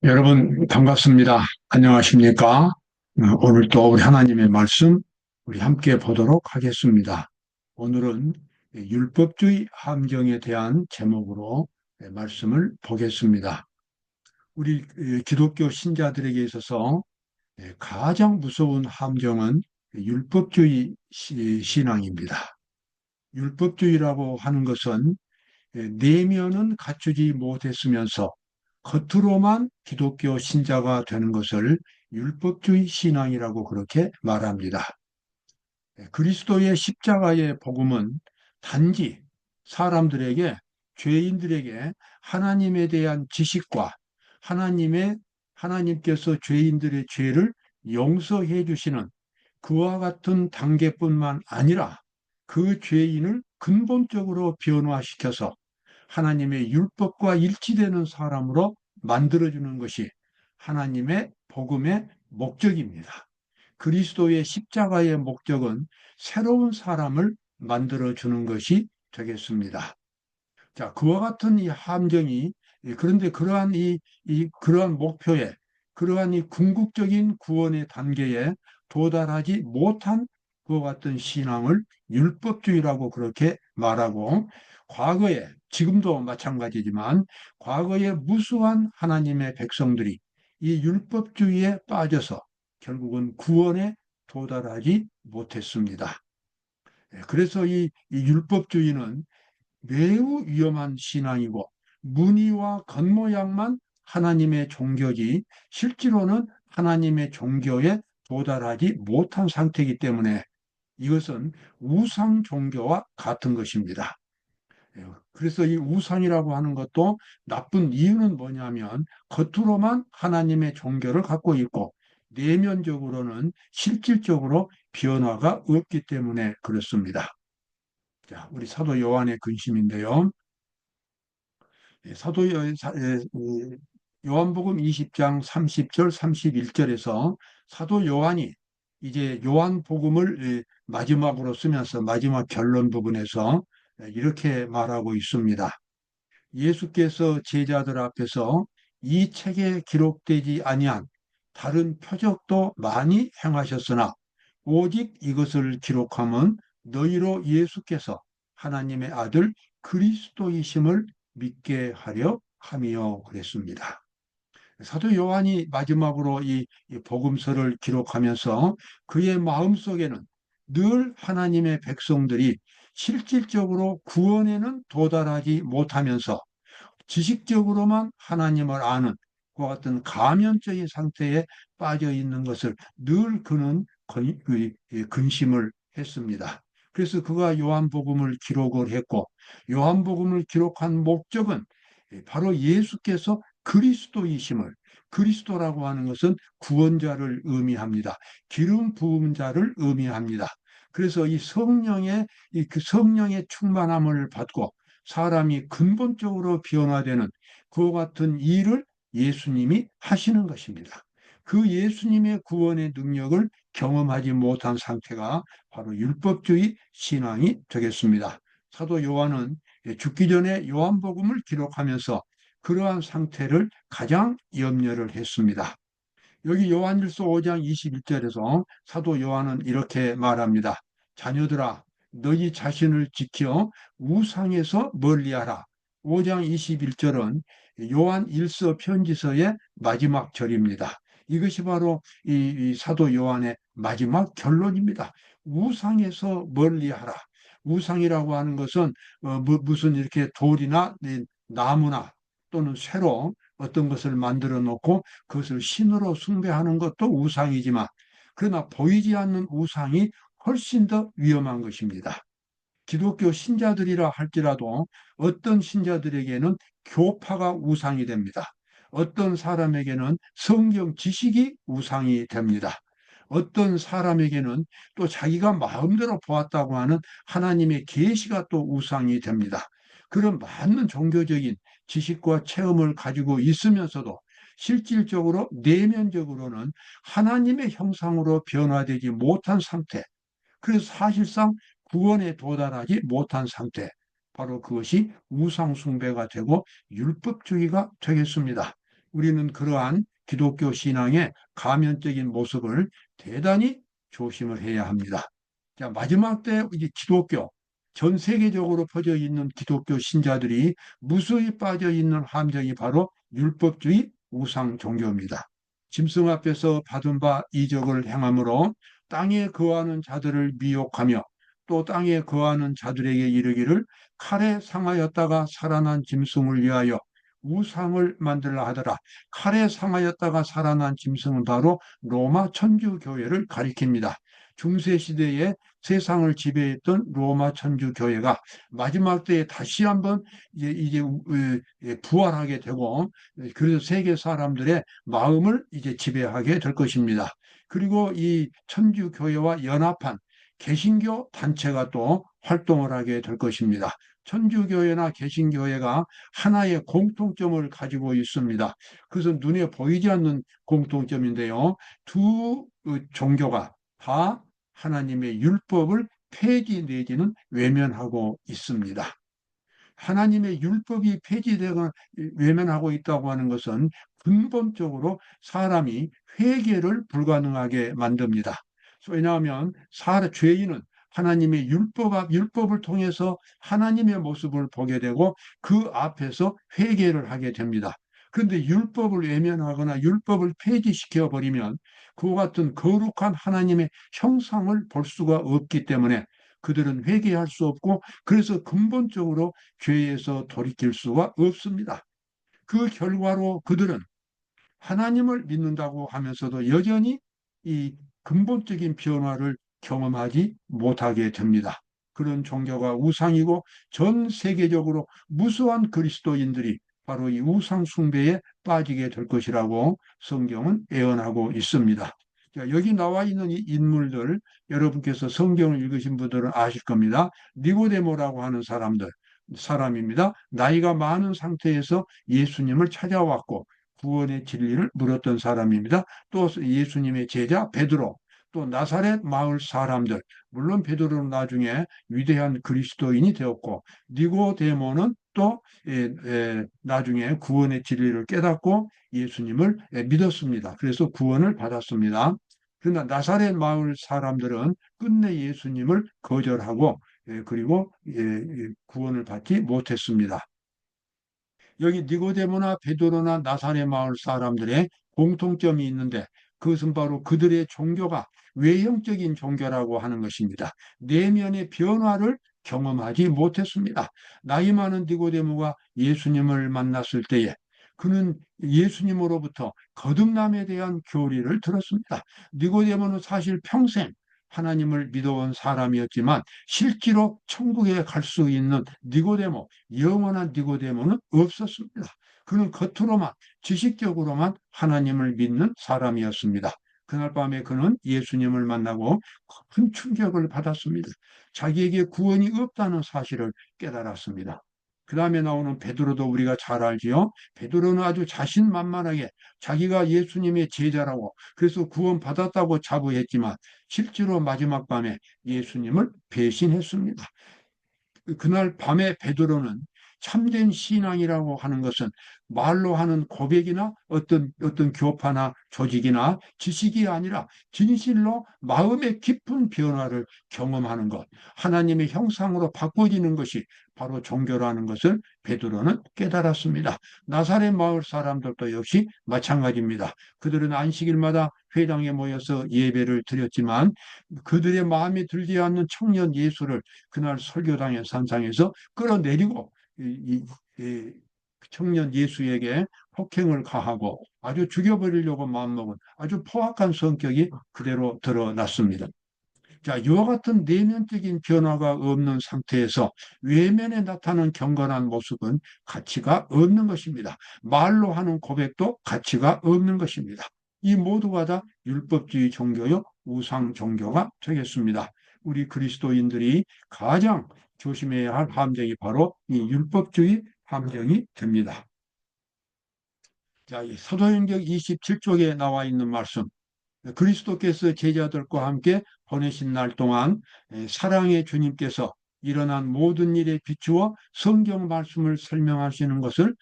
여러분 반갑습니다. 안녕하십니까? 오늘 또 우리 하나님의 말씀 우리 함께 보도록 하겠습니다. 오늘은 율법주의 함정에 대한 제목으로 말씀을 보겠습니다. 우리 기독교 신자들에게 있어서 가장 무서운 함정은 율법주의 신앙입니다. 율법주의라고 하는 것은 내면은 갖추지 못했으면서 겉으로만 기독교 신자가 되는 것을 율법주의 신앙이라고 그렇게 말합니다. 그리스도의 십자가의 복음은 단지 사람들에게, 죄인들에게 하나님에 대한 지식과 하나님께서 죄인들의 죄를 용서해 주시는 그와 같은 단계뿐만 아니라 그 죄인을 근본적으로 변화시켜서 하나님의 율법과 일치되는 사람으로 만들어주는 것이 하나님의 복음의 목적입니다. 그리스도의 십자가의 목적은 새로운 사람을 만들어주는 것이 되겠습니다. 자, 그와 같은 이 함정이, 그런데 그러한 목표에, 그러한 이 궁극적인 구원의 단계에 도달하지 못한 그와 같은 신앙을 율법주의라고 그렇게 말하고, 과거에, 지금도 마찬가지지만, 과거에 무수한 하나님의 백성들이 이 율법주의에 빠져서 결국은 구원에 도달하지 못했습니다. 그래서 이 율법주의는 매우 위험한 신앙이고 무늬와 겉모양만 하나님의 종교지 실제로는 하나님의 종교에 도달하지 못한 상태이기 때문에 이것은 우상 종교와 같은 것입니다. 그래서 이 우상이라고 하는 것도 나쁜 이유는 뭐냐면 겉으로만 하나님의 종교를 갖고 있고 내면적으로는 실질적으로 변화가 없기 때문에 그렇습니다. 자, 우리 사도 요한의 근심인데요. 사도 요한복음 20장 30절 31절에서 사도 요한이 이제 요한복음을 마지막으로 쓰면서 마지막 결론 부분에서 이렇게 말하고 있습니다. 예수께서 제자들 앞에서 이 책에 기록되지 아니한 다른 표적도 많이 행하셨으나 오직 이것을 기록함은 너희로 예수께서 하나님의 아들 그리스도이심을 믿게 하려 함이요 그랬습니다. 사도 요한이 마지막으로 이 복음서를 기록하면서 그의 마음속에는 늘 하나님의 백성들이 실질적으로 구원에는 도달하지 못하면서 지식적으로만 하나님을 아는 그와 같은 가면적인 상태에 빠져 있는 것을 늘 그는 근심을 했습니다. 그래서 그가 요한복음을 기록을 했고 요한복음을 기록한 목적은 바로 예수께서 그리스도이심을 그리스도라고 하는 것은 구원자를 의미합니다. 기름 부은 자를 의미합니다. 그래서 이 성령의 그 성령의 충만함을 받고 사람이 근본적으로 변화되는 그와 같은 일을 예수님이 하시는 것입니다. 그 예수님의 구원의 능력을 경험하지 못한 상태가 바로 율법주의 신앙이 되겠습니다. 사도 요한은 죽기 전에 요한복음을 기록하면서 그러한 상태를 가장 염려를 했습니다. 여기 요한일서 5장 21절에서 사도 요한은 이렇게 말합니다. 자녀들아, 너희 자신을 지켜 우상에서 멀리하라. 5장 21절은 요한일서 편지서의 마지막 절입니다. 이것이 바로 이 사도 요한의 마지막 결론입니다. 우상에서 멀리하라. 우상이라고 하는 것은 무슨 이렇게 돌이나 나무나 또는 쇠로 어떤 것을 만들어 놓고 그것을 신으로 숭배하는 것도 우상이지만 그러나 보이지 않는 우상이 훨씬 더 위험한 것입니다. 기독교 신자들이라 할지라도 어떤 신자들에게는 교파가 우상이 됩니다. 어떤 사람에게는 성경 지식이 우상이 됩니다. 어떤 사람에게는 또 자기가 마음대로 보았다고 하는 하나님의 계시가 또 우상이 됩니다. 그런 많은 종교적인 지식과 체험을 가지고 있으면서도 실질적으로 내면적으로는 하나님의 형상으로 변화되지 못한 상태, 그래서 사실상 구원에 도달하지 못한 상태, 바로 그것이 우상숭배가 되고 율법주의가 되겠습니다. 우리는 그러한 기독교 신앙의 가면적인 모습을 대단히 조심을 해야 합니다. 자, 마지막 때 이제 기독교, 전 세계적으로 퍼져 있는 기독교 신자들이 무수히 빠져 있는 함정이 바로 율법주의 우상 종교입니다. 짐승 앞에서 받은 바 이적을 행함으로 땅에 거하는 자들을 미혹하며 또 땅에 거하는 자들에게 이르기를 칼에 상하였다가 살아난 짐승을 위하여 우상을 만들라 하더라. 칼에 상하였다가 살아난 짐승은 바로 로마 천주교회를 가리킵니다. 중세 시대에 세상을 지배했던 로마 천주교회가 마지막 때에 다시 한번 이제 부활하게 되고, 그래서 세계 사람들의 마음을 이제 지배하게 될 것입니다. 그리고 이 천주교회와 연합한 개신교 단체가 또 활동을 하게 될 것입니다. 천주교회나 개신교회가 하나의 공통점을 가지고 있습니다. 그것은 눈에 보이지 않는 공통점인데요. 두 종교가 다 하나님의 율법을 폐지 내지는 외면하고 있습니다. 하나님의 율법이 폐지되거나 외면하고 있다고 하는 것은 근본적으로 사람이 회개를 불가능하게 만듭니다. 왜냐하면 죄인은 하나님의 율법을 통해서 하나님의 모습을 보게 되고 그 앞에서 회개를 하게 됩니다. 그런데 율법을 외면하거나 율법을 폐지시켜 버리면 그와 같은 거룩한 하나님의 형상을 볼 수가 없기 때문에 그들은 회개할 수 없고, 그래서 근본적으로 죄에서 돌이킬 수가 없습니다. 그 결과로 그들은 하나님을 믿는다고 하면서도 여전히 이 근본적인 변화를 경험하지 못하게 됩니다. 그런 종교가 우상이고 전 세계적으로 무수한 그리스도인들이 바로 이 우상 숭배에 빠지게 될 것이라고 성경은 예언하고 있습니다. 자, 여기 나와 있는 이 인물들, 여러분께서 성경을 읽으신 분들은 아실 겁니다. 니고데모라고 하는 사람입니다. 나이가 많은 상태에서 예수님을 찾아왔고 구원의 진리를 물었던 사람입니다. 또 예수님의 제자 베드로, 또 나사렛 마을 사람들, 물론 베드로는 나중에 위대한 그리스도인이 되었고, 니고데모는 또 나중에 구원의 진리를 깨닫고 예수님을 믿었습니다. 그래서 구원을 받았습니다. 그러나 나사렛 마을 사람들은 끝내 예수님을 거절하고 그리고 구원을 받지 못했습니다. 여기 니고데모나 베드로나 나사렛 마을 사람들의 공통점이 있는데, 그것은 바로 그들의 종교가 외형적인 종교라고 하는 것입니다. 내면의 변화를 경험하지 못했습니다. 나이 많은 니고데모가 예수님을 만났을 때에 그는 예수님으로부터 거듭남에 대한 교리를 들었습니다. 니고데모는 사실 평생 하나님을 믿어온 사람이었지만 실제로 천국에 갈 수 있는 니고데모, 영원한 니고데모는 없었습니다. 그는 겉으로만, 지식적으로만 하나님을 믿는 사람이었습니다. 그날 밤에 그는 예수님을 만나고 큰 충격을 받았습니다. 자기에게 구원이 없다는 사실을 깨달았습니다. 그 다음에 나오는 베드로도 우리가 잘 알지요. 베드로는 아주 자신만만하게 자기가 예수님의 제자라고, 그래서 구원 받았다고 자부했지만 실제로 마지막 밤에 예수님을 배신했습니다. 그날 밤에 베드로는 참된 신앙이라고 하는 것은 말로 하는 고백이나 어떤 교파나 조직이나 지식이 아니라 진실로 마음의 깊은 변화를 경험하는 것, 하나님의 형상으로 바꿔지는 것이 바로 종교라는 것을 베드로는 깨달았습니다. 나사렛 마을 사람들도 역시 마찬가지입니다. 그들은 안식일마다 회당에 모여서 예배를 드렸지만 그들의 마음에 들지 않는 청년 예수를 그날 설교당의 산상에서 끌어내리고 이 청년 예수에게 폭행을 가하고 아주 죽여버리려고 마음먹은 아주 포악한 성격이 그대로 드러났습니다. 자, 이와 같은 내면적인 변화가 없는 상태에서 외면에 나타나는 경건한 모습은 가치가 없는 것입니다. 말로 하는 고백도 가치가 없는 것입니다. 이 모두가 다 율법주의 종교요, 우상 종교가 되겠습니다. 우리 그리스도인들이 가장 조심해야 할 함정이 바로 이 율법주의 함정이 됩니다. 자, 이 사도행전 27쪽에 나와 있는 말씀, 그리스도께서 제자들과 함께 보내신 날 동안 사랑의 주님께서 일어난 모든 일에 비추어 성경 말씀을 설명하시는 것을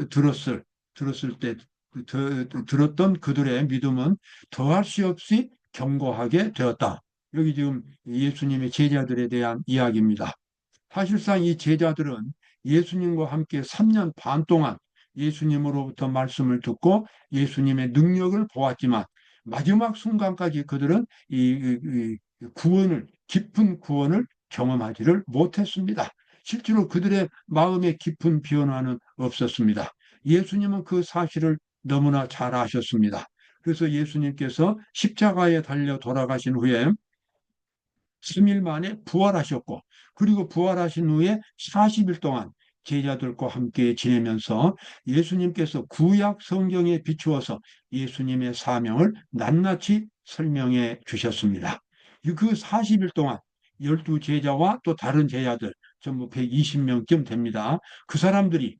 들었을 때 들었던 그들의 믿음은 더할 수 없이 견고하게 되었다. 여기 지금 예수님의 제자들에 대한 이야기입니다. 사실상 이 제자들은 예수님과 함께 3년 반 동안 예수님으로부터 말씀을 듣고 예수님의 능력을 보았지만 마지막 순간까지 그들은 구원을, 깊은 구원을 경험하지를 못했습니다. 실제로 그들의 마음의 깊은 변화는 없었습니다. 예수님은 그 사실을 너무나 잘 아셨습니다. 그래서 예수님께서 십자가에 달려 돌아가신 후에 3일 만에 부활하셨고, 그리고 부활하신 후에 40일 동안 제자들과 함께 지내면서 예수님께서 구약 성경에 비추어서 예수님의 사명을 낱낱이 설명해 주셨습니다. 그 40일 동안 12제자와 또 다른 제자들 전부 120명쯤 됩니다. 그 사람들이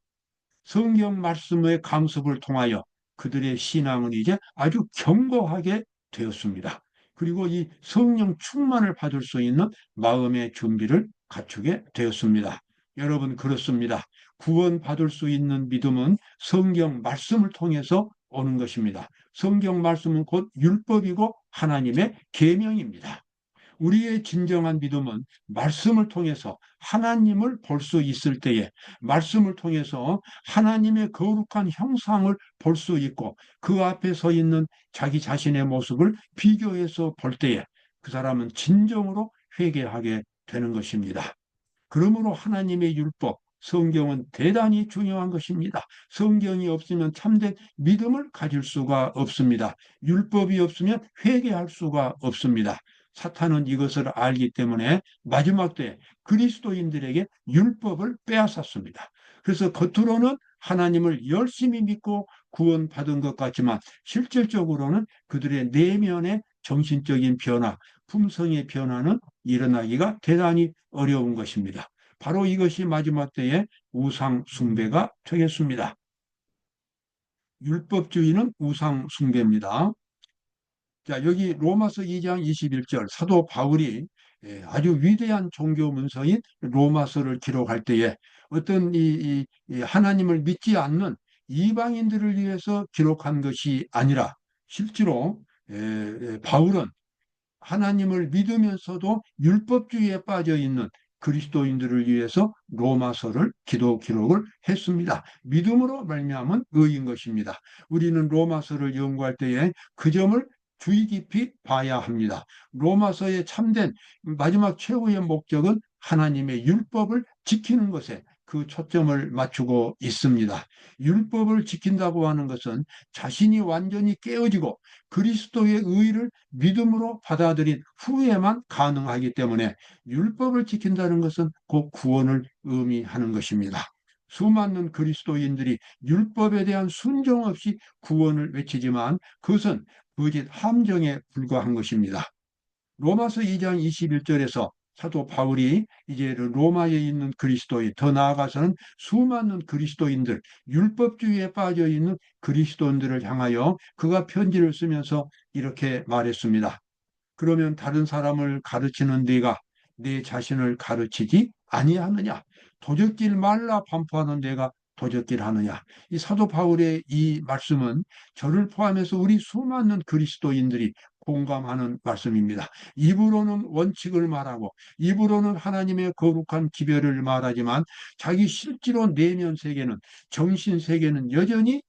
성경 말씀의 강습을 통하여 그들의 신앙은 이제 아주 견고하게 되었습니다. 그리고 이 성령 충만을 받을 수 있는 마음의 준비를 갖추게 되었습니다. 여러분, 그렇습니다. 구원받을 수 있는 믿음은 성경 말씀을 통해서 오는 것입니다. 성경 말씀은 곧 율법이고 하나님의 계명입니다. 우리의 진정한 믿음은 말씀을 통해서 하나님을 볼 수 있을 때에, 말씀을 통해서 하나님의 거룩한 형상을 볼 수 있고 그 앞에 서 있는 자기 자신의 모습을 비교해서 볼 때에 그 사람은 진정으로 회개하게 되는 것입니다. 그러므로 하나님의 율법, 성경은 대단히 중요한 것입니다. 성경이 없으면 참된 믿음을 가질 수가 없습니다. 율법이 없으면 회개할 수가 없습니다. 사탄은 이것을 알기 때문에 마지막 때 그리스도인들에게 율법을 빼앗았습니다. 그래서 겉으로는 하나님을 열심히 믿고 구원받은 것 같지만 실질적으로는 그들의 내면의 정신적인 변화, 품성의 변화는 일어나기가 대단히 어려운 것입니다. 바로 이것이 마지막 때의 우상 숭배가 되겠습니다. 율법주의는 우상 숭배입니다. 자, 여기 로마서 2장 21절 사도 바울이 아주 위대한 종교 문서인 로마서를 기록할 때에 어떤 이 하나님을 믿지 않는 이방인들을 위해서 기록한 것이 아니라 실제로 바울은 하나님을 믿으면서도 율법주의에 빠져 있는 그리스도인들을 위해서 로마서를 기록을 했습니다. 믿음으로 말미암은 의인 것입니다. 우리는 로마서를 연구할 때에 그 점을 주의 깊이 봐야 합니다. 로마서의 참된 마지막 최후의 목적은 하나님의 율법을 지키는 것에 그 초점을 맞추고 있습니다. 율법을 지킨다고 하는 것은 자신이 완전히 깨어지고 그리스도의 의를 믿음으로 받아들인 후에만 가능하기 때문에 율법을 지킨다는 것은 곧 구원을 의미하는 것입니다. 수많은 그리스도인들이 율법에 대한 순종 없이 구원을 외치지만 그것은 거짓 함정에 불과한 것입니다. 로마서 2장 21절에서 사도 바울이 이제 로마에 있는 그리스도인, 더 나아가서는 수많은 그리스도인들, 율법주의에 빠져 있는 그리스도인들을 향하여 그가 편지를 쓰면서 이렇게 말했습니다. 그러면 다른 사람을 가르치는 네가 내 자신을 가르치지 아니하느냐? 도적질 말라 반포하는 내가 도적질 하느냐? 이 사도 바울의 이 말씀은 저를 포함해서 우리 수많은 그리스도인들이 공감하는 말씀입니다. 입으로는 원칙을 말하고 입으로는 하나님의 거룩한 기별을 말하지만 자기 실제로 내면 세계는, 정신 세계는 여전히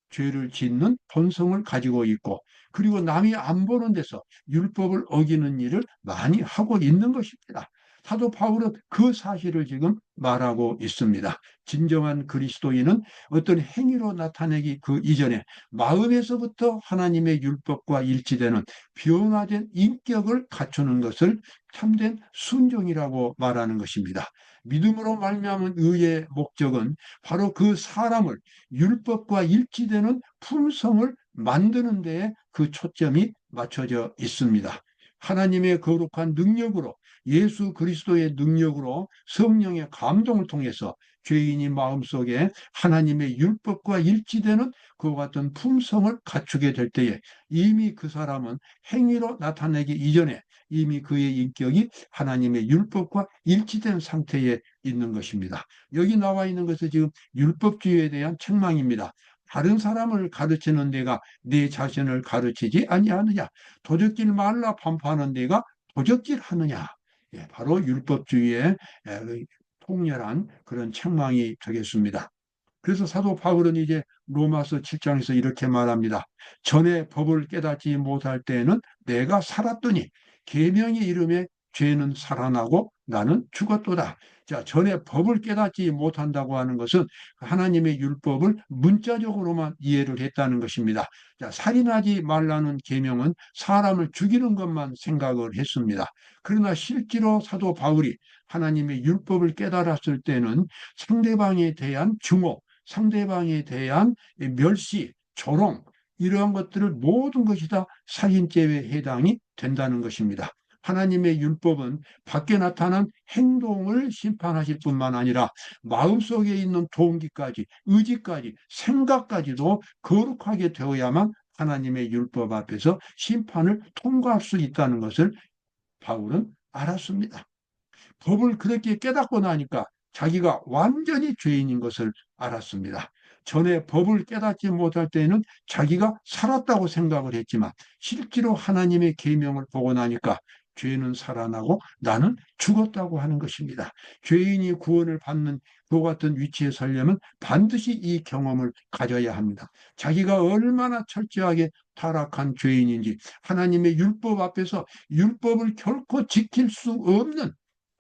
죄를 짓는 본성을 가지고 있고 그리고 남이 안 보는 데서 율법을 어기는 일을 많이 하고 있는 것입니다. 사도 바울은 그 사실을 지금 말하고 있습니다. 진정한 그리스도인은 어떤 행위로 나타내기 그 이전에 마음에서부터 하나님의 율법과 일치되는 변화된 인격을 갖추는 것을 참된 순종이라고 말하는 것입니다. 믿음으로 말미암은 의의 목적은 바로 그 사람을 율법과 일치되는 품성을 만드는 데에 그 초점이 맞춰져 있습니다. 하나님의 거룩한 능력으로 예수 그리스도의 능력으로 성령의 감동을 통해서 죄인이 마음속에 하나님의 율법과 일치되는 그와 같은 품성을 갖추게 될 때에 이미 그 사람은 행위로 나타내기 이전에 이미 그의 인격이 하나님의 율법과 일치된 상태에 있는 것입니다. 여기 나와 있는 것은 지금 율법주의에 대한 책망입니다. 다른 사람을 가르치는 내가 내 자신을 가르치지 아니하느냐? 도적질 말라 반포하는 내가 도적질하느냐? 예, 바로 율법주의의 통렬한 그런 책망이 되겠습니다. 그래서 사도 바울은 이제 로마서 7장에서 이렇게 말합니다. 전에 법을 깨닫지 못할 때에는 내가 살았더니 계명의 이름에 죄는 살아나고 나는 죽었도다. 자, 전에 법을 깨닫지 못한다고 하는 것은 하나님의 율법을 문자적으로만 이해를 했다는 것입니다. 자, 살인하지 말라는 계명은 사람을 죽이는 것만 생각을 했습니다. 그러나 실제로 사도 바울이 하나님의 율법을 깨달았을 때는 상대방에 대한 증오, 상대방에 대한 멸시, 조롱, 이러한 것들을 모든 것이 다 살인죄에 해당이 된다는 것입니다. 하나님의 율법은 밖에 나타난 행동을 심판하실 뿐만 아니라 마음속에 있는 동기까지, 의지까지, 생각까지도 거룩하게 되어야만 하나님의 율법 앞에서 심판을 통과할 수 있다는 것을 바울은 알았습니다. 법을 그렇게 깨닫고 나니까 자기가 완전히 죄인인 것을 알았습니다. 전에 법을 깨닫지 못할 때는 자기가 살았다고 생각을 했지만 실제로 하나님의 계명을 보고 나니까 죄는 살아나고 나는 죽었다고 하는 것입니다. 죄인이 구원을 받는 그 같은 위치에 서려면 반드시 이 경험을 가져야 합니다. 자기가 얼마나 철저하게 타락한 죄인인지 하나님의 율법 앞에서 율법을 결코 지킬 수 없는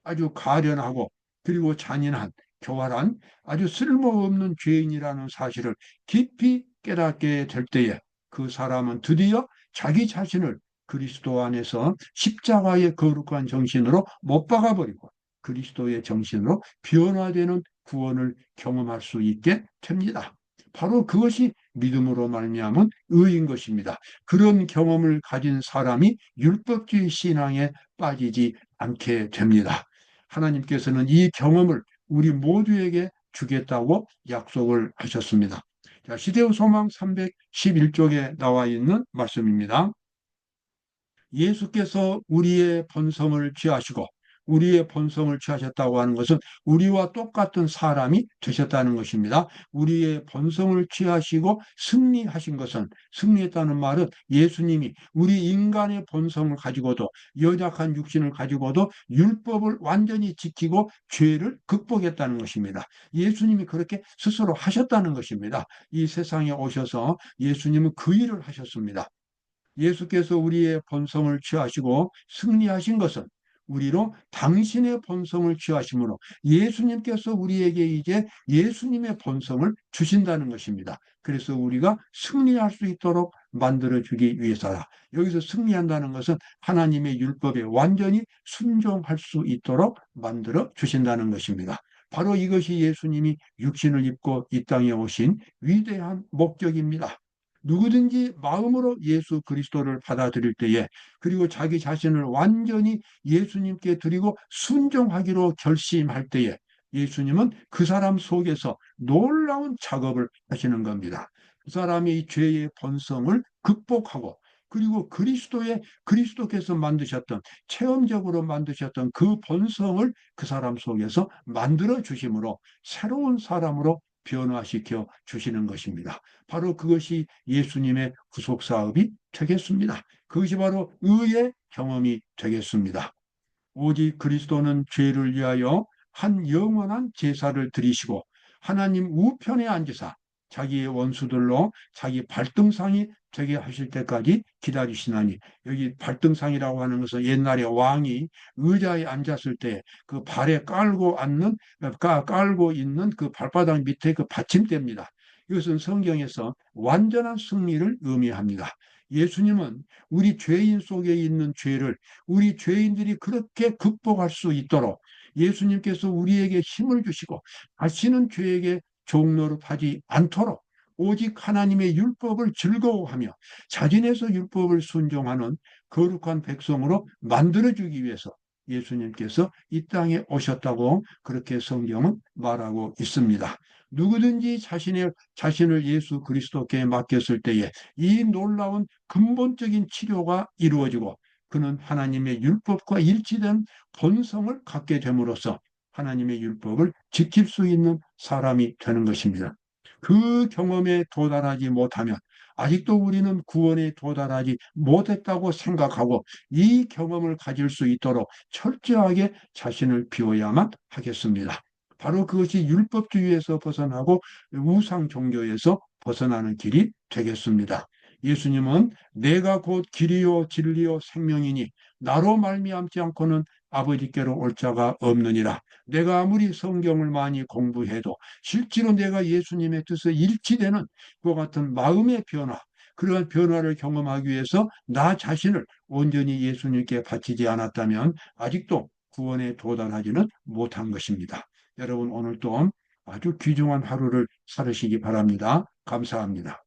아주 가련하고 그리고 잔인한 교활한 아주 쓸모없는 죄인이라는 사실을 깊이 깨닫게 될 때에 그 사람은 드디어 자기 자신을 그리스도 안에서 십자가의 거룩한 정신으로 못 박아버리고 그리스도의 정신으로 변화되는 구원을 경험할 수 있게 됩니다. 바로 그것이 믿음으로 말미암은 의인 것입니다. 그런 경험을 가진 사람이 율법주의 신앙에 빠지지 않게 됩니다. 하나님께서는 이 경험을 우리 모두에게 주겠다고 약속을 하셨습니다. 자, 시대의 소망 311쪽에 나와 있는 말씀입니다. 예수께서 우리의 본성을 취하시고 우리의 본성을 취하셨다고 하는 것은 우리와 똑같은 사람이 되셨다는 것입니다. 우리의 본성을 취하시고 승리하신 것은 승리했다는 말은 예수님이 우리 인간의 본성을 가지고도 연약한 육신을 가지고도 율법을 완전히 지키고 죄를 극복했다는 것입니다. 예수님이 그렇게 스스로 하셨다는 것입니다. 이 세상에 오셔서 예수님은 그 일을 하셨습니다. 예수께서 우리의 본성을 취하시고 승리하신 것은 우리로 당신의 본성을 취하심으로 예수님께서 우리에게 이제 예수님의 본성을 주신다는 것입니다. 그래서 우리가 승리할 수 있도록 만들어주기 위해서라. 여기서 승리한다는 것은 하나님의 율법에 완전히 순종할 수 있도록 만들어 주신다는 것입니다. 바로 이것이 예수님이 육신을 입고 이 땅에 오신 위대한 목적입니다. 누구든지 마음으로 예수 그리스도를 받아들일 때에 그리고 자기 자신을 완전히 예수님께 드리고 순종하기로 결심할 때에 예수님은 그 사람 속에서 놀라운 작업을 하시는 겁니다. 그 사람이 이 죄의 본성을 극복하고 그리고 그리스도께서 만드셨던 체험적으로 만드셨던 그 본성을 그 사람 속에서 만들어 주심으로 새로운 사람으로 변화시켜 주시는 것입니다. 바로 그것이 예수님의 구속 사업이 되겠습니다. 그것이 바로 의의 경험이 되겠습니다. 오직 그리스도는 죄를 위하여 한 영원한 제사를 드리시고 하나님 우편에 앉으사 자기의 원수들로 자기 발등상이 되게 하실 때까지 기다리시나니 여기 발등상이라고 하는 것은 옛날에 왕이 의자에 앉았을 때 그 발에 깔고 있는 그 발바닥 밑에 그 받침대입니다. 이것은 성경에서 완전한 승리를 의미합니다. 예수님은 우리 죄인 속에 있는 죄를 우리 죄인들이 그렇게 극복할 수 있도록 예수님께서 우리에게 힘을 주시고 다시는 죄에게 종노릇하지 않도록 오직 하나님의 율법을 즐거워하며 자진해서 율법을 순종하는 거룩한 백성으로 만들어주기 위해서 예수님께서 이 땅에 오셨다고 그렇게 성경은 말하고 있습니다. 누구든지 자신을 예수 그리스도께 맡겼을 때에 이 놀라운 근본적인 치료가 이루어지고 그는 하나님의 율법과 일치된 본성을 갖게 됨으로써 하나님의 율법을 지킬 수 있는 사람이 되는 것입니다. 그 경험에 도달하지 못하면 아직도 우리는 구원에 도달하지 못했다고 생각하고 이 경험을 가질 수 있도록 철저하게 자신을 비워야만 하겠습니다. 바로 그것이 율법주의에서 벗어나고 우상 종교에서 벗어나는 길이 되겠습니다. 예수님은 내가 곧 길이요 진리요 생명이니 나로 말미암지 않고는 아버지께로 올 자가 없느니라. 내가 아무리 성경을 많이 공부해도 실제로 내가 예수님의 뜻에 일치되는 그와 같은 마음의 변화, 그러한 변화를 경험하기 위해서 나 자신을 온전히 예수님께 바치지 않았다면 아직도 구원에 도달하지는 못한 것입니다. 여러분 오늘 또 아주 귀중한 하루를 살으시기 바랍니다. 감사합니다.